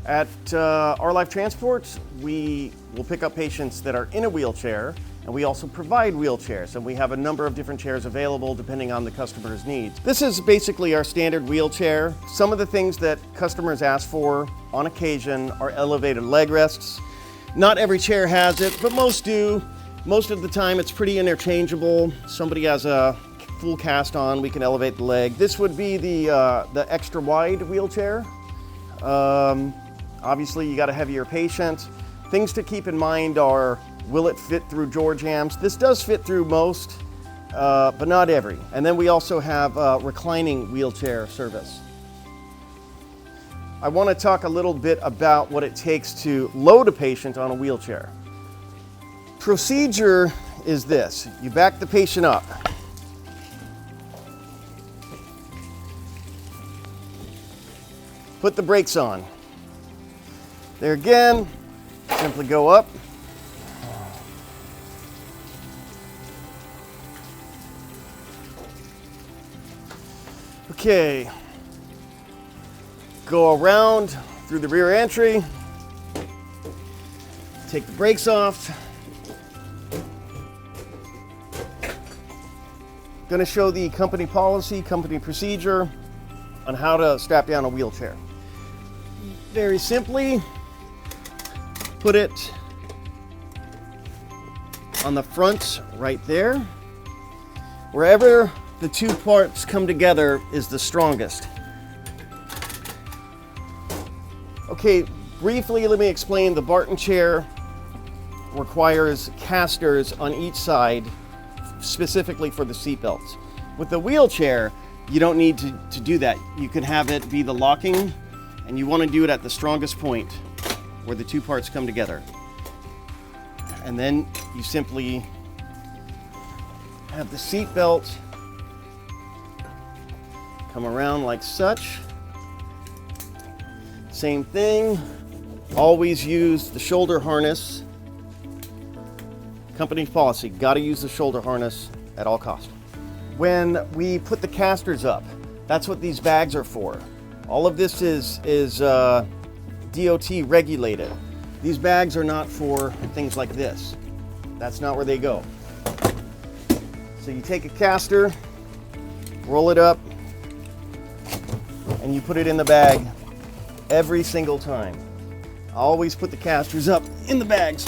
At Our Life Transport, we will pick up patients that are in a wheelchair, and we also provide wheelchairs, and we have a number of different chairs available depending on the customer's needs. This is basically our standard wheelchair. Some of the things that customers ask for on occasion are elevated leg rests. Not every chair has it, but most do. Most of the time it's pretty interchangeable. Somebody has a full cast on, we can elevate the leg. This would be the extra wide wheelchair. Obviously you got a heavier patient. Things to keep in mind are, will it fit through door jambs? This does fit through most, but not every. And then we also have reclining wheelchair service. I want to talk a little bit about what it takes to load a patient on a wheelchair. Procedure is this: you back the patient up. Put the brakes on. There again, simply go up. Okay, go around through the rear entry, take the brakes off. Going to show the company policy, company procedure on how to strap down a wheelchair. Very simply, put it on the front right there. Wherever the two parts come together is the strongest. Okay, briefly let me explain. The Barton chair requires casters on each side specifically for the seat belts. With the wheelchair, you don't need to do that. You can have it be the locking, and you want to do it at the strongest point where the two parts come together. And then you simply have the seat belt come around like such. Same thing, always use the shoulder harness. Company policy, got to use the shoulder harness at all costs. When we put the casters up, that's what these bags are for. All of this is DOT regulated. These bags are not for things like this. That's not where they go. So you take a caster, roll it up, and you put it in the bag every single time. Always put the casters up in the bags.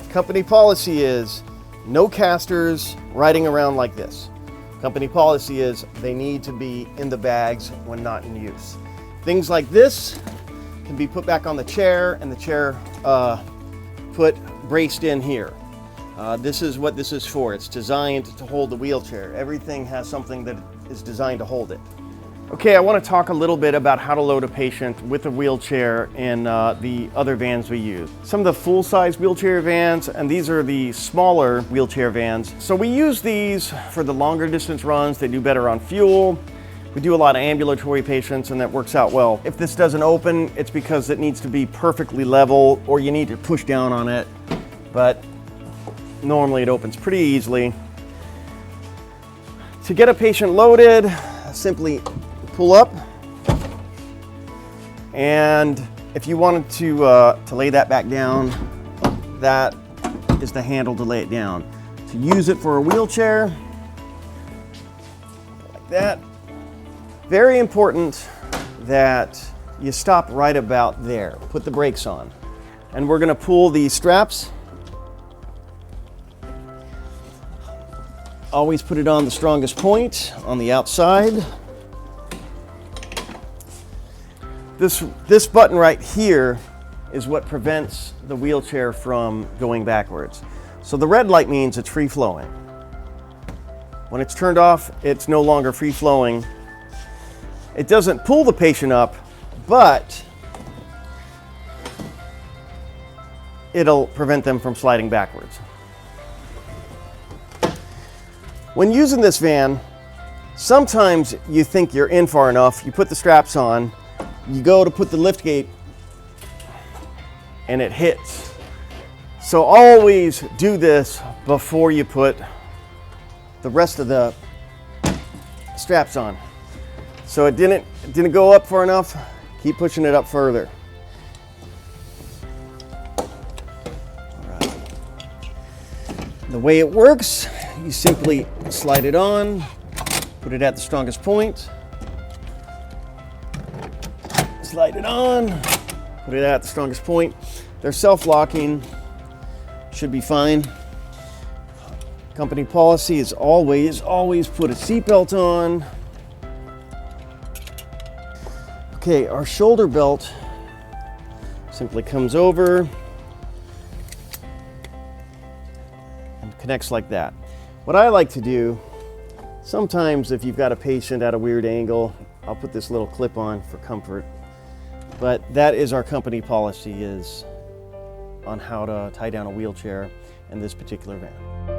Company policy is no casters riding around like this. Company policy is they need to be in the bags when not in use. Things like this can be put back on the chair, and the chair put braced in here. This is what this is for. It's designed to hold the wheelchair. Everything has something that is designed to hold it. Okay, I want to talk a little bit about how to load a patient with a wheelchair in the other vans we use. Some of the full-size wheelchair vans, and these are the smaller wheelchair vans. So we use these for the longer distance runs. They do better on fuel. We do a lot of ambulatory patients, and that works out well. If this doesn't open, it's because it needs to be perfectly level, or you need to push down on it, but normally it opens pretty easily. To get a patient loaded, simply pull up, and if you wanted to lay that back down, that is the handle to lay it down. To use it for a wheelchair, like that. Very important that you stop right about there. Put the brakes on. And we're going to pull the straps. Always put it on the strongest point on the outside. This button right here is what prevents the wheelchair from going backwards. So the red light means it's free flowing. When it's turned off, it's no longer free flowing. It doesn't pull the patient up, but it'll prevent them from sliding backwards. When using this van, sometimes you think you're in far enough, you put the straps on, you go to put the lift gate, and it hits. So always do this before you put the rest of the straps on. So it didn't go up far enough. Keep pushing it up further. All right. The way it works, you simply slide it on, put it at the strongest point, slide it on, put it at the strongest point. They're self-locking, should be fine. Company policy is always put a seatbelt on. Okay, our shoulder belt simply comes over and connects like that. What I like to do, sometimes if you've got a patient at a weird angle, I'll put this little clip on for comfort. But that is our company policy, is on how to tie down a wheelchair in this particular van.